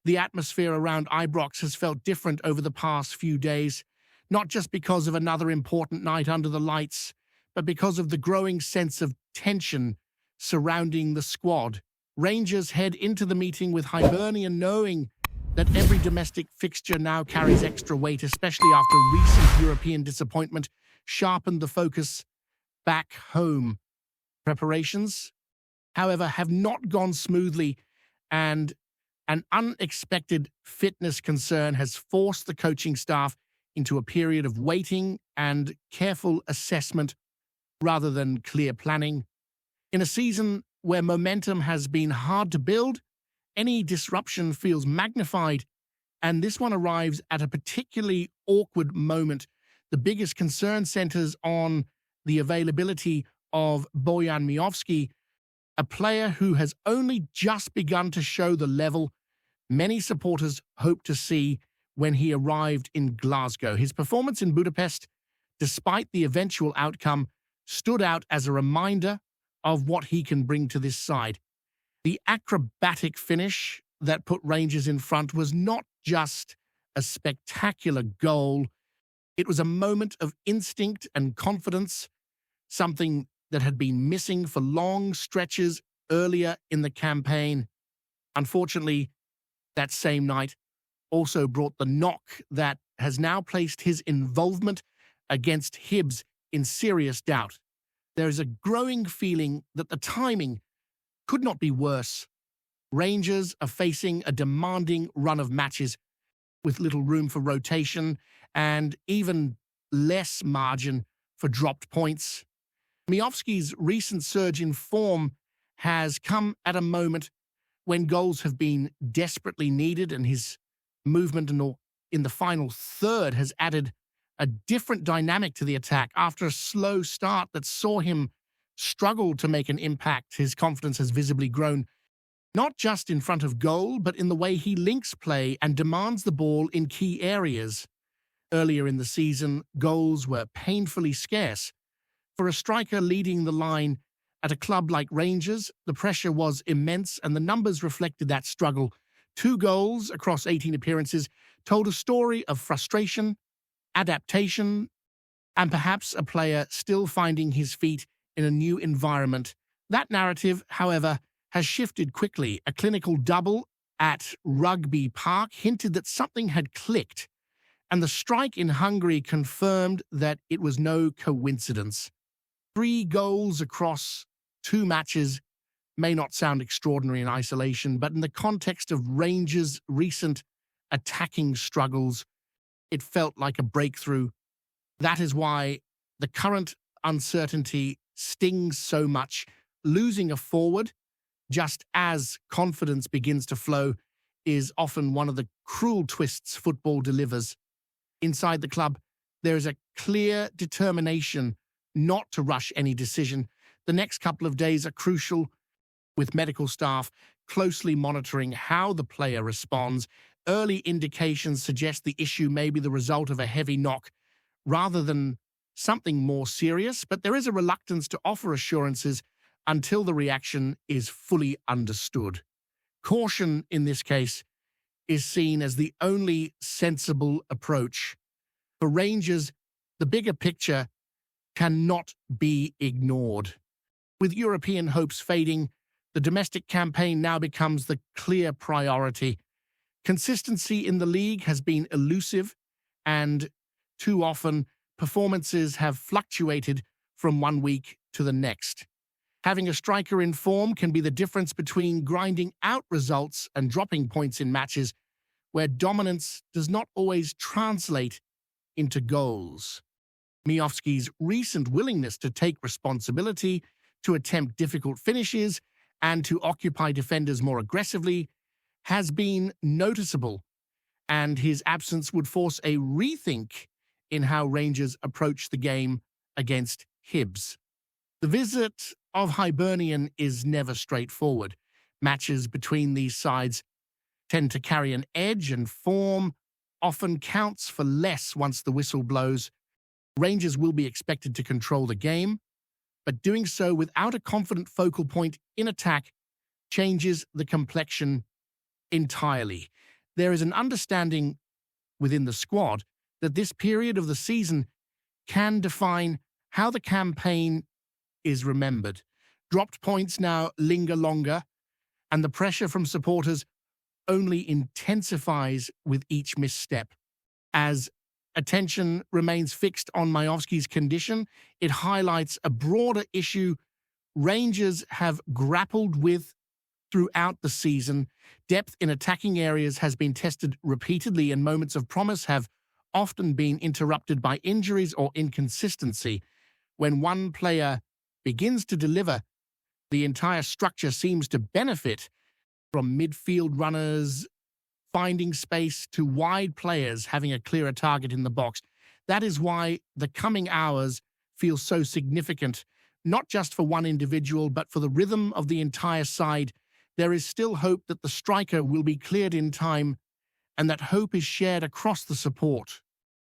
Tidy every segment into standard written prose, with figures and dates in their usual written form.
The atmosphere around Ibrox has felt different over the past few days, not just because of another important night under the lights, but because of the growing sense of tension surrounding the squad. Rangers head into the meeting with Hibernian knowing that every domestic fixture now carries extra weight, especially after recent European disappointment sharpened the focus back home. Preparations, however, have not gone smoothly, and an unexpected fitness concern has forced the coaching staff into a period of waiting and careful assessment rather than clear planning. In a season where momentum has been hard to build, any disruption feels magnified, and this one arrives at a particularly awkward moment. The biggest concern centers on the availability of Bojan Mioski, a player who has only just begun to show the level many supporters hoped to see when he arrived in Glasgow. His performance in Budapest, despite the eventual outcome, stood out as a reminder of what he can bring to this side. The acrobatic finish that put Rangers in front was not just a spectacular goal, it was a moment of instinct and confidence, something that had been missing for long stretches earlier in the campaign. Unfortunately, that same night also brought the knock that has now placed his involvement against Hibs in serious doubt. There is a growing feeling that the timing could not be worse. Rangers are facing a demanding run of matches with little room for rotation and even less margin for dropped points. Mioski's recent surge in form has come at a moment when goals have been desperately needed, and his movement in the final third has added a different dynamic to the attack. After a slow start that saw him struggle to make an impact, his confidence has visibly grown, not just in front of goal, but in the way he links play and demands the ball in key areas. Earlier in the season, goals were painfully scarce. For a striker leading the line at a club like Rangers, the pressure was immense, and the numbers reflected that struggle. 2 goals across 18 appearances told a story of frustration, adaptation, and perhaps a player still finding his feet in a new environment. That narrative, however, has shifted quickly. A clinical double at Rugby Park hinted that something had clicked, and the strike in Hungary confirmed that it was no coincidence. 3 goals across 2 matches may not sound extraordinary in isolation, but in the context of Rangers' recent attacking struggles, it felt like a breakthrough. That is why the current uncertainty stings so much. Losing a forward, just as confidence begins to flow, is often one of the cruel twists football delivers. Inside the club, there is a clear determination not to rush any decision. The next couple of days are crucial, with medical staff closely monitoring how the player responds. Early indications suggest the issue may be the result of a heavy knock rather than something more serious, but there is a reluctance to offer assurances until the reaction is fully understood. Caution, in this case, is seen as the only sensible approach. For Rangers, the bigger picture cannot be ignored. With European hopes fading, the domestic campaign now becomes the clear priority. Consistency in the league has been elusive, and too often performances have fluctuated from one week to the next. Having a striker in form can be the difference between grinding out results and dropping points in matches where dominance does not always translate into goals. Mioski's recent willingness to take responsibility, to attempt difficult finishes, and to occupy defenders more aggressively has been noticeable, and his absence would force a rethink in how Rangers approach the game against Hibs. The visit of Hibernian is never straightforward. Matches between these sides tend to carry an edge, and form often counts for less once the whistle blows. Rangers will be expected to control the game, but doing so without a confident focal point in attack changes the complexion entirely. There is an understanding within the squad that this period of the season can define how the campaign is remembered. Dropped points now linger longer, and the pressure from supporters only intensifies with each misstep. As attention remains fixed on Mioski's condition, it highlights a broader issue Rangers have grappled with throughout the season. Depth in attacking areas has been tested repeatedly, and moments of promise have often been interrupted by injuries or inconsistency. When one player begins to deliver, the entire structure seems to benefit, from midfield runners finding space to wide players having a clearer target in the box. That is why the coming hours feel so significant, not just for one individual, but for the rhythm of the entire side. There is still hope that the striker will be cleared in time, and that hope is shared across the support.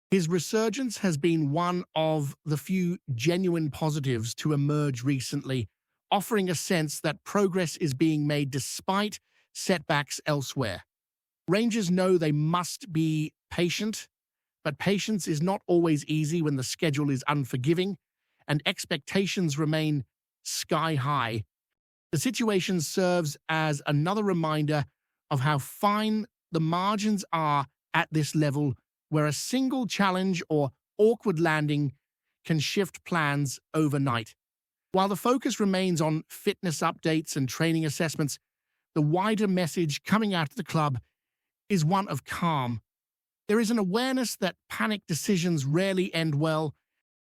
His resurgence has been one of the few genuine positives to emerge recently, offering a sense that progress is being made despite setbacks elsewhere. Rangers know they must be patient, but patience is not always easy when the schedule is unforgiving and expectations remain sky high. The situation serves as another reminder of how fine the margins are at this level, where a single challenge or awkward landing can shift plans overnight. While the focus remains on fitness updates and training assessments, the wider message coming out of the club is one of calm. There is an awareness that panic decisions rarely end well,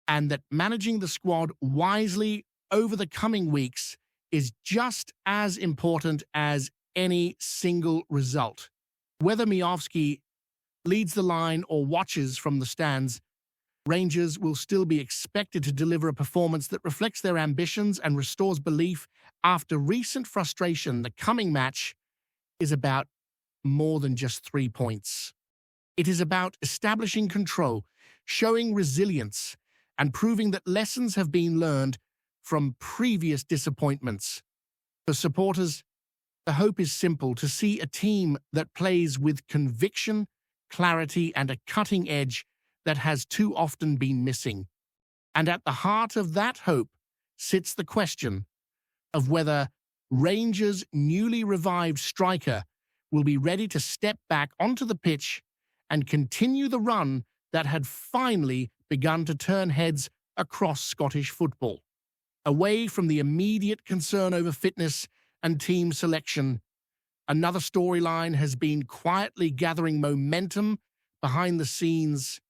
and that managing the squad wisely over the coming weeks is just as important as any single result. Whether Mioski leads the line or watches from the stands, Rangers will still be expected to deliver a performance that reflects their ambitions and restores belief. After recent frustration, the coming match is about more than just 3 points. It is about establishing control, showing resilience, and proving that lessons have been learned from previous disappointments. For supporters, the hope is simple: to see a team that plays with conviction, clarity, and a cutting edge that has too often been missing. And at the heart of that hope sits the question of whether Rangers' newly revived striker will be ready to step back onto the pitch and continue the run that had finally begun to turn heads across Scottish football. Away from the immediate concern over fitness and team selection, another storyline has been quietly gathering momentum behind the scenes,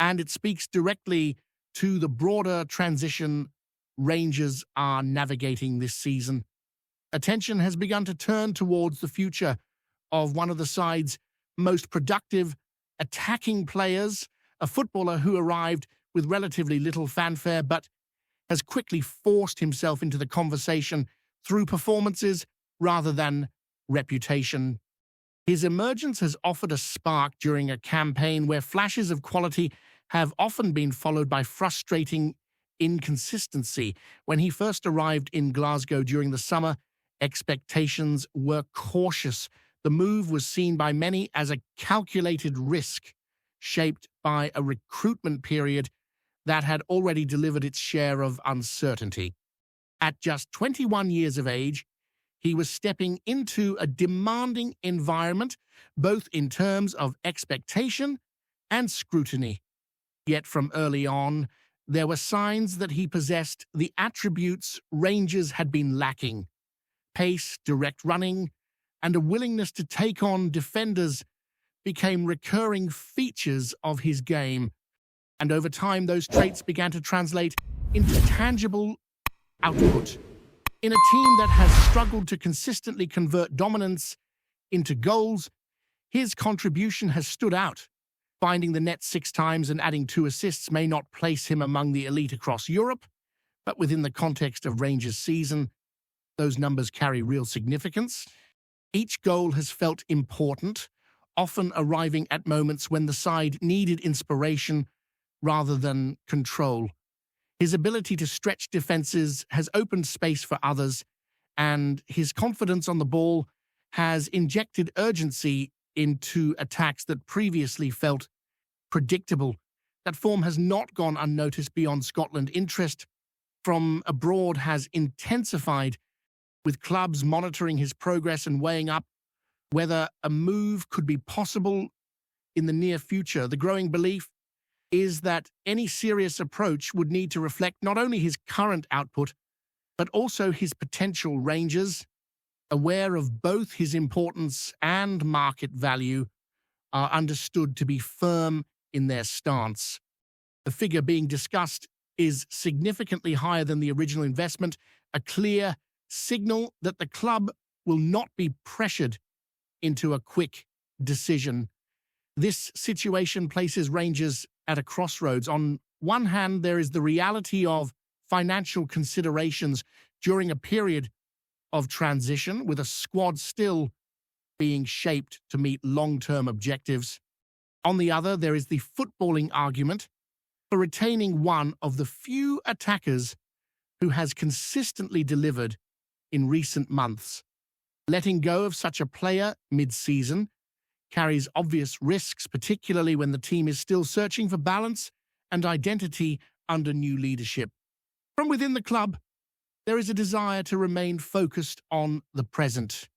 and it speaks directly to the broader transition Rangers are navigating this season. Attention has begun to turn towards the future of one of the side's most productive attacking players, a footballer who arrived with relatively little fanfare but has quickly forced himself into the conversation through performances rather than reputation. His emergence has offered a spark during a campaign where flashes of quality have often been followed by frustrating inconsistency. When he first arrived in Glasgow during the summer, expectations were cautious. The move was seen by many as a calculated risk, shaped by a recruitment period that had already delivered its share of uncertainty. At just 21 years of age, he was stepping into a demanding environment, both in terms of expectation and scrutiny. Yet from early on, there were signs that he possessed the attributes Rangers had been lacking: pace, direct running, and a willingness to take on defenders became recurring features of his game. And over time, those traits began to translate into tangible output. In a team that has struggled to consistently convert dominance into goals, his contribution has stood out. Finding the net 6 times and adding 2 assists may not place him among the elite across Europe, but within the context of Rangers' season, those numbers carry real significance. Each goal has felt important, often arriving at moments when the side needed inspiration rather than control. His ability to stretch defenses has opened space for others, and his confidence on the ball has injected urgency into attacks that previously felt predictable. That form has not gone unnoticed beyond Scotland. Interest from abroad has intensified, with clubs monitoring his progress and weighing up whether a move could be possible in the near future. The growing belief is that any serious approach would need to reflect not only his current output, but also his potential. Rangers, aware of both his importance and market value, are understood to be firm in their stance. The figure being discussed is significantly higher than the original investment, a clear signal that the club will not be pressured into a quick decision. This situation places Rangers at a crossroads. On one hand, there is the reality of financial considerations during a period of transition, with a squad still being shaped to meet long-term objectives. On the other, there is the footballing argument for retaining one of the few attackers who has consistently delivered in recent months. Letting go of such a player mid-season carries obvious risks, particularly when the team is still searching for balance and identity under new leadership. From within the club, there is a desire to remain focused on the present.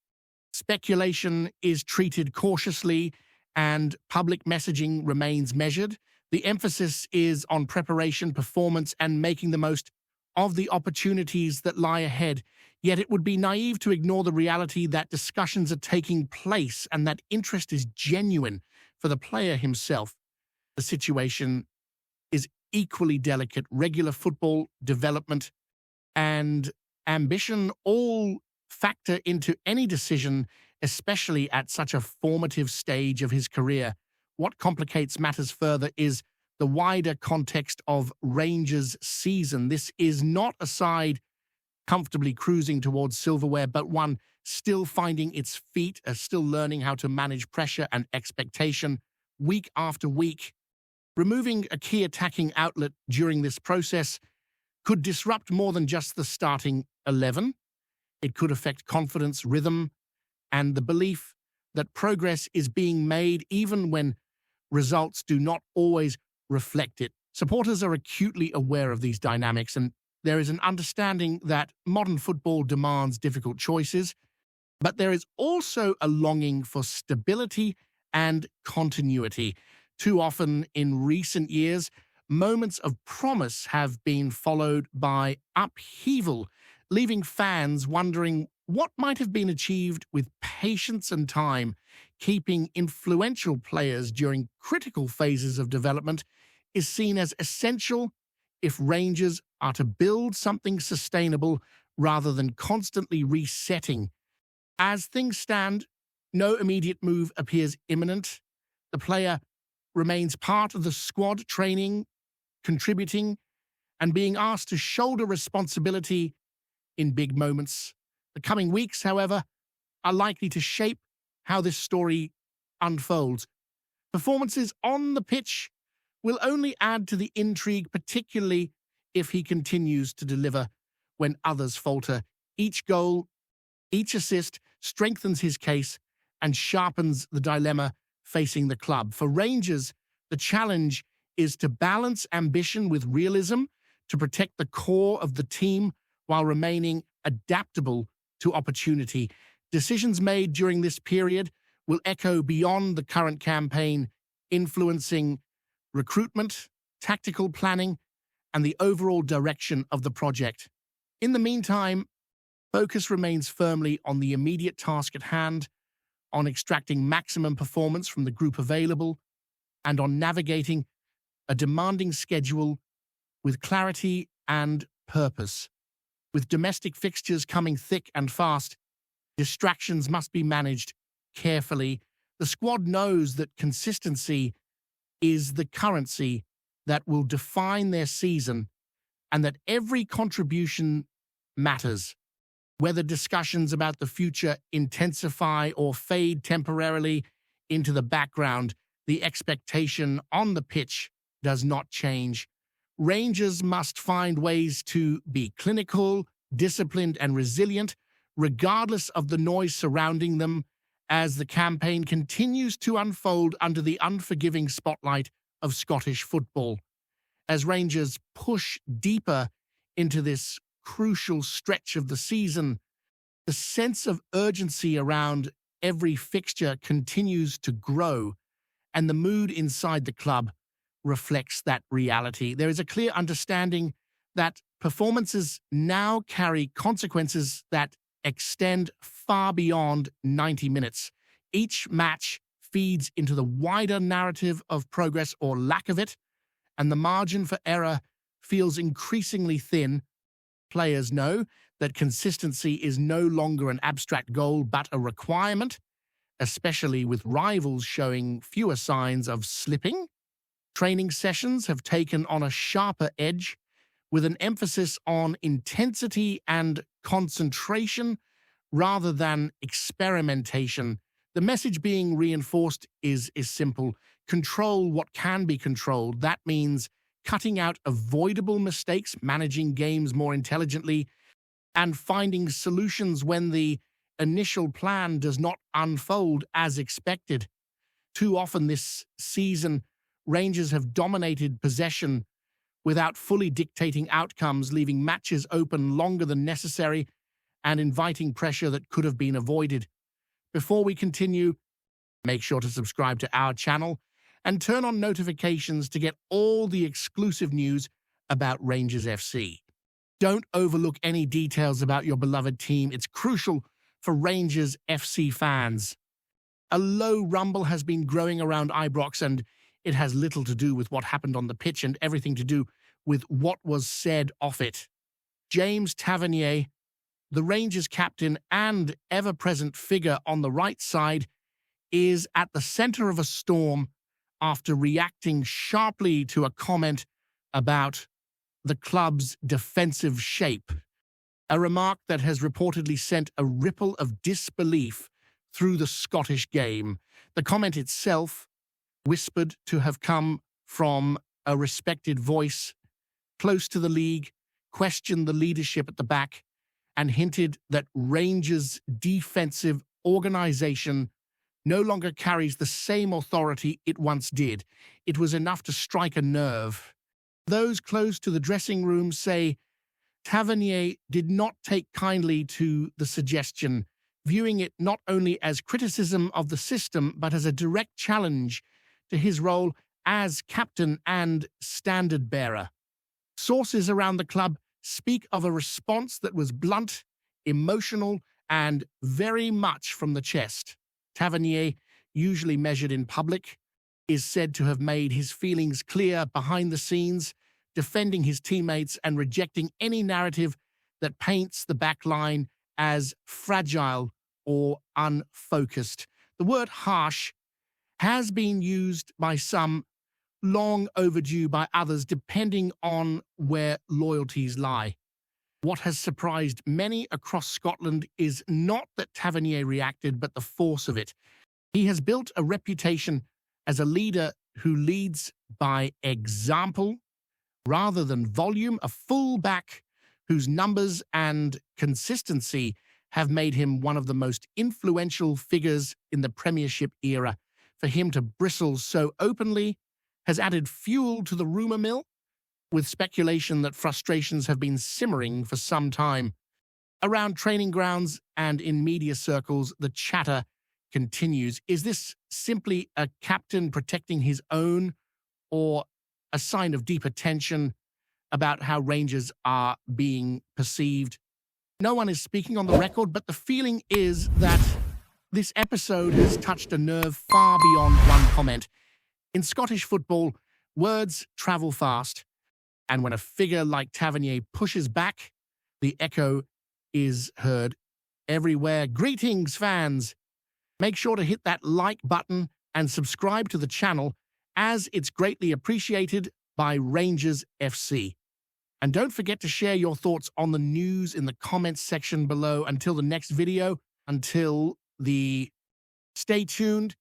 Speculation is treated cautiously, and public messaging remains measured. The emphasis is on preparation, performance, and making the most of the opportunities that lie ahead. Yet it would be naive to ignore the reality that discussions are taking place and that interest is genuine for the player himself. The situation is equally delicate. Regular football development and ambition all factor into any decision, especially at such a formative stage of his career. What complicates matters further is the wider context of Rangers' season. This is not a side comfortably cruising towards silverware, but one still finding its feet, still learning how to manage pressure and expectation week after week. Removing a key attacking outlet during this process could disrupt more than just the starting 11. It could affect confidence, rhythm, and the belief that progress is being made even when results do not always reflect it. Supporters are acutely aware of these dynamics, and there is an understanding that modern football demands difficult choices, but there is also a longing for stability and continuity. Too often in recent years, moments of promise have been followed by upheaval, leaving fans wondering what might have been achieved with patience and time. Keeping influential players during critical phases of development is seen as essential if Rangers are to build something sustainable rather than constantly resetting. As things stand, no immediate move appears imminent. The player remains part of the squad, training, contributing, and being asked to shoulder responsibility in big moments. The coming weeks, however, are likely to shape how this story unfolds. Performances on the pitch will only add to the intrigue, particularly if he continues to deliver when others falter. Each goal, each assist strengthens his case and sharpens the dilemma facing the club. For Rangers, the challenge is to balance ambition with realism, to protect the core of the team while remaining adaptable to opportunity. Decisions made during this period will echo beyond the current campaign, influencing recruitment, tactical planning, and the overall direction of the project. In the meantime, focus remains firmly on the immediate task at hand, on extracting maximum performance from the group available, and on navigating a demanding schedule with clarity and purpose. With domestic fixtures coming thick and fast, distractions must be managed carefully. The squad knows that consistency is the currency that will define their season, and that every contribution matters. Whether discussions about the future intensify or fade temporarily into the background, the expectation on the pitch does not change. Rangers must find ways to be clinical, disciplined, and resilient, regardless of the noise surrounding them, as the campaign continues to unfold under the unforgiving spotlight of Scottish football. As Rangers push deeper into this crucial stretch of the season, the sense of urgency around every fixture continues to grow, and the mood inside the club reflects that reality. There is a clear understanding that performances now carry consequences that extend far beyond 90 minutes. Each match feeds into the wider narrative of progress or lack of it, and the margin for error feels increasingly thin. Players know that consistency is no longer an abstract goal but a requirement, especially with rivals showing fewer signs of slipping. Training sessions have taken on a sharper edge, with an emphasis on intensity and concentration rather than experimentation. The message being reinforced is simple: control what can be controlled. That means cutting out avoidable mistakes, managing games more intelligently, and finding solutions when the initial plan does not unfold as expected. Too often this season, Rangers have dominated possession without fully dictating outcomes, leaving matches open longer than necessary and inviting pressure that could have been avoided. Before we continue, make sure to subscribe to our channel and turn on notifications to get all the exclusive news about Rangers FC. Don't overlook any details about your beloved team. It's crucial for Rangers FC fans. A low rumble has been growing around Ibrox, and it has little to do with what happened on the pitch and everything to do with what was said off it. James Tavanier, the Rangers captain and ever-present figure on the right side, is at the center of a storm after reacting sharply to a comment about the club's defensive shape, a remark that has reportedly sent a ripple of disbelief through the Scottish game. The comment itself, whispered to have come from a respected voice close to the league, questioned the leadership at the back, and hinted that Rangers' defensive organization no longer carries the same authority it once did. It was enough to strike a nerve. Those close to the dressing room say Tavanier did not take kindly to the suggestion, viewing it not only as criticism of the system but as a direct challenge to his role as captain and standard-bearer. Sources around the club speak of a response that was blunt, emotional, and very much from the chest. Tavanier, usually measured in public, is said to have made his feelings clear behind the scenes, defending his teammates and rejecting any narrative that paints the back line as fragile or unfocused. The word harsh has been used by some, long overdue by others, depending on where loyalties lie. What has surprised many across Scotland is not that Tavanier reacted, but the force of it. He has built a reputation as a leader who leads by example rather than volume, a full-back whose numbers and consistency have made him one of the most influential figures in the Premiership era. For him to bristle so openly has added fuel to the rumour mill, with speculation that frustrations have been simmering for some time. Around training grounds and in media circles, the chatter continues. Is this simply a captain protecting his own, or a sign of deeper tension about how Rangers are being perceived? No one is speaking on the record, but the feeling is that this episode has touched a nerve far beyond one comment. In Scottish football, words travel fast, and when a figure like Tavanier pushes back, the echo is heard everywhere. Greetings, fans! Make sure to hit that like button and subscribe to the channel, as it's greatly appreciated by Rangers FC. And don't forget to share your thoughts on the news in the comments section below. Until the next video, stay tuned